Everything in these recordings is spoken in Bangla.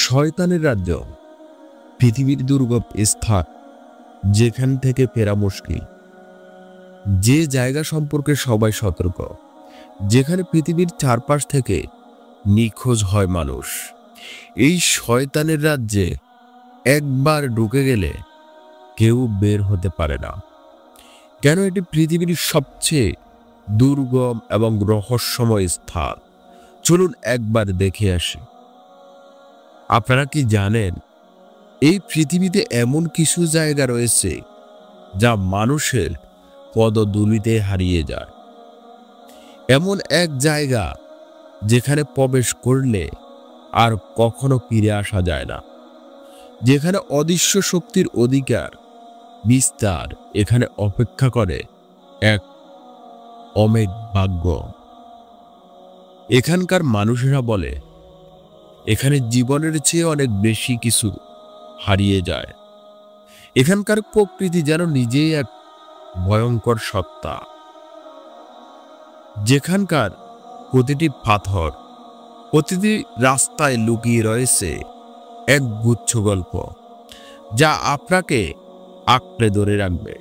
শয়তানের রাজ্য পৃথিবীর দুর্গম স্থান, যেখান থেকে ফেরা মুশকিল, যে জায়গা সম্পর্কে সবাই সতর্ক, যেখানে পৃথিবীর চারপাশ থেকে নিখোঁজ হয় মানুষ। এই শয়তানের রাজ্যে একবার ঢুকে গেলে কেউ বের হতে পারে না। কেন এটি পৃথিবীর সবচেয়ে দুর্গম এবং রহস্যময় স্থান? চলুন একবার দেখে আসি। আপনারা কি জানেন, এই পৃথিবীতে এমন কিছু জায়গা রয়েছে যা মানুষের পদধূলিতে হারিয়ে যায়। এমন এক জায়গা যেখানে প্রবেশ করলে আর কখনো ফিরে আসা যায় না, যেখানে অদৃশ্য শক্তির অধিকার বিস্তার এখানে অপেক্ষা করে এক অমেঘ ভাগ্য। এখানকার মানুষেরা বলে, এখানে জীবনের চেয়ে অনেক বেশি কিছু হারিয়ে যায়। এখানকার প্রকৃতি যেন নিজেই এক ভয়ঙ্কর সত্তা, যেখানকার প্রতিটি পাথর, প্রতিটি রাস্তায় লুকিয়ে রয়েছে এক গুচ্ছ গল্প, যা আপনাকে আঁকড়ে ধরে রাখবে।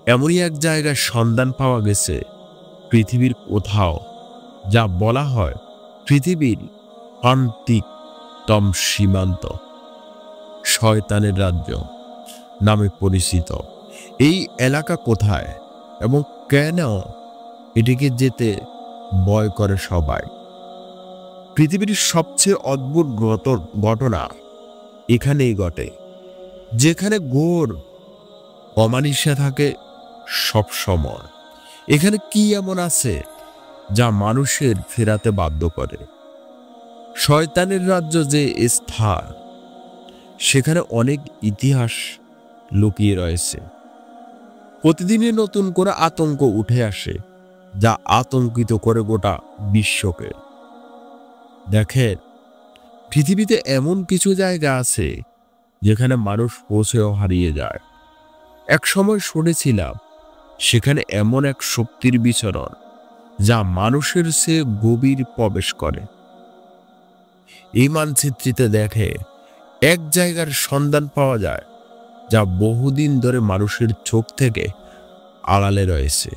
এমনই এক জায়গায় সন্ধান পাওয়া গেছে পৃথিবীর কোথাও, যা বলা হয় পৃথিবীর প্রান্তিকতম সীমান্ত, শয়তানের রাজ্য নামে পরিচিত। এই এলাকা কোথায় এবং কেন এটিকে যেতে ভয় করে সবাই? পৃথিবীর সবচেয়ে অদ্ভুত ঘটনা এখানেই ঘটে, যেখানে ঘোর অমানিসা থাকে সব সময়। এখানে কি এমন আছে যা মানুষের ফেরাতে বাধ্য করে? শয়তানের রাজ্য যে স্থান, সেখানে অনেক ইতিহাস লুকিয়ে রয়েছে। প্রতিদিনই নতুন করে আতঙ্ক উঠে আসে, যা আতঙ্কিত করে গোটা বিশ্বকে। দেখেন, পৃথিবীতে এমন কিছু জায়গা আছে যেখানে মানুষ পৌঁছেও হারিয়ে যায়। এক সময় শুনেছিলাম সেখানে এমন এক শক্তির বিচরণ যা মানুষের চেয়ে গভীর প্রবেশ করে। এই মানচিত্রিতে দেখে এক জায়গার সন্ধান পাওয়া যায় যা বহুদিন ধরে মানুষের চোখ থেকে আড়ালে রয়েছে।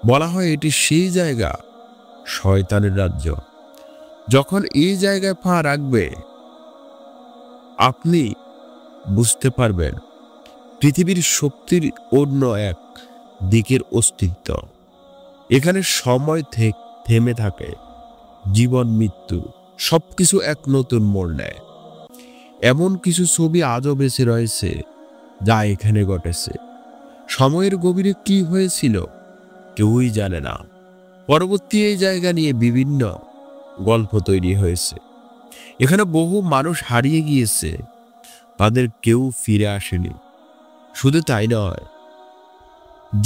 বলা হয় এটি সেই জায়গা, শয়তানের রাজ্য। যখন এই জায়গায় পা রাখবে, আপনি বুঝতে পারবেন পৃথিবীর শক্তির অন্য এক দিকের অস্তিত্ব। এখানে সময় থেমে থাকে, জীবন মৃত্যু সবকিছু এক নতুন মোড় নেয়। এমন কিছু ছবি আজও বেঁচে রয়েছে যা এখানে ঘটেছে। সময়ের গভীরে কি হয়েছিল কেউই জানে না। পরবর্তী এই জায়গা নিয়ে বিভিন্ন গল্প তৈরি হয়েছে। এখানে বহু মানুষ হারিয়ে গিয়েছে, তাদের কেউ ফিরে আসেনি। শুধু তাই নয়,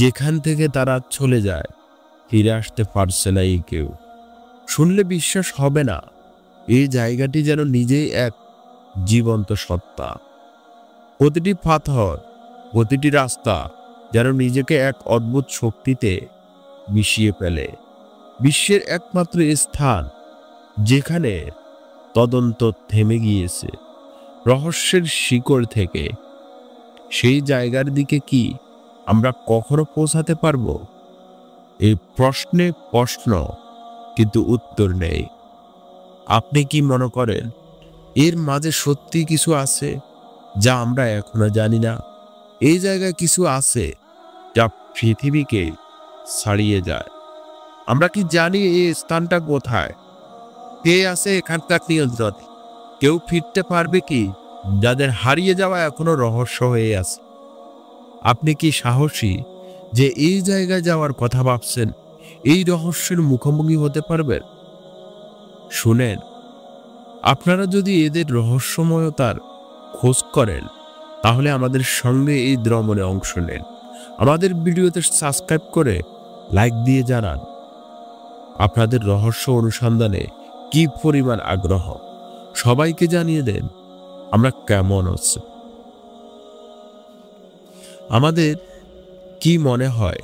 যেখান থেকে তারা চলে যায় ফিরে আসতে পারছে না কেউ। শুনলে বিশ্বাস হবে না, এই জায়গাটি যেন নিজেই এক জীবন্ত সত্তা। প্রতিটি পাথর, প্রতিটি রাস্তা যেন নিজেকে এক অদ্ভুত শক্তিতে মিশিয়ে ফেলে। বিশ্বের একমাত্র স্থান যেখানে তদন্ত থেমে গিয়েছে রহস্যের শিকড় থেকে। সেই জায়গার দিকে কি আমরা কখনো পৌঁছাতে পারবো? এই প্রশ্নে প্রশ্ন, কিন্তু উত্তর নেই। আপনি কি মনে করেন এর মাঝে সত্যি কিছু আছে যা আমরা এখনো জানি না? এই জায়গায় কিছু আছে যা পৃথিবীকে ছাড়িয়ে যায়। আমরা কি জানি এই স্থানটা কোথায়? কে আছে এখানকার নিয়ন্ত্রণে? কেউ ফিরতে পারবে কি যাদের হারিয়ে যাওয়া এখনো রহস্য হয়ে আছে? আপনি কি সাহসী যে এই জায়গায় যাওয়ার কথা ভাবছেন? এই রহস্যের মুখোমুখি হতে পারবেন? শুনেন, আপনারা যদি এদের রহস্যময়তার খোঁজ করেন, তাহলে আমাদের সঙ্গে এই ভ্রমণে অংশ নেন। আমাদের ভিডিওতে সাবস্ক্রাইব করে লাইক দিয়ে জানান আপনাদের রহস্য অনুসন্ধানে কি পরিমাণ আগ্রহ। সবাইকে জানিয়ে দেন আমরা কেমন আছি। আমাদের কি মনে হয়,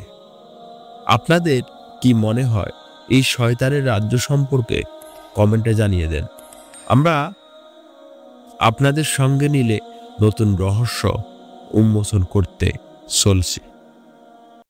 আপনাদের কি মনে হয় এই শয়তানের রাজ্য সম্পর্কে কমেন্টে জানিয়ে দেন। আমরা আপনাদের সঙ্গে নিলে নতুন রহস্য উন্মোচন করতে চলছি।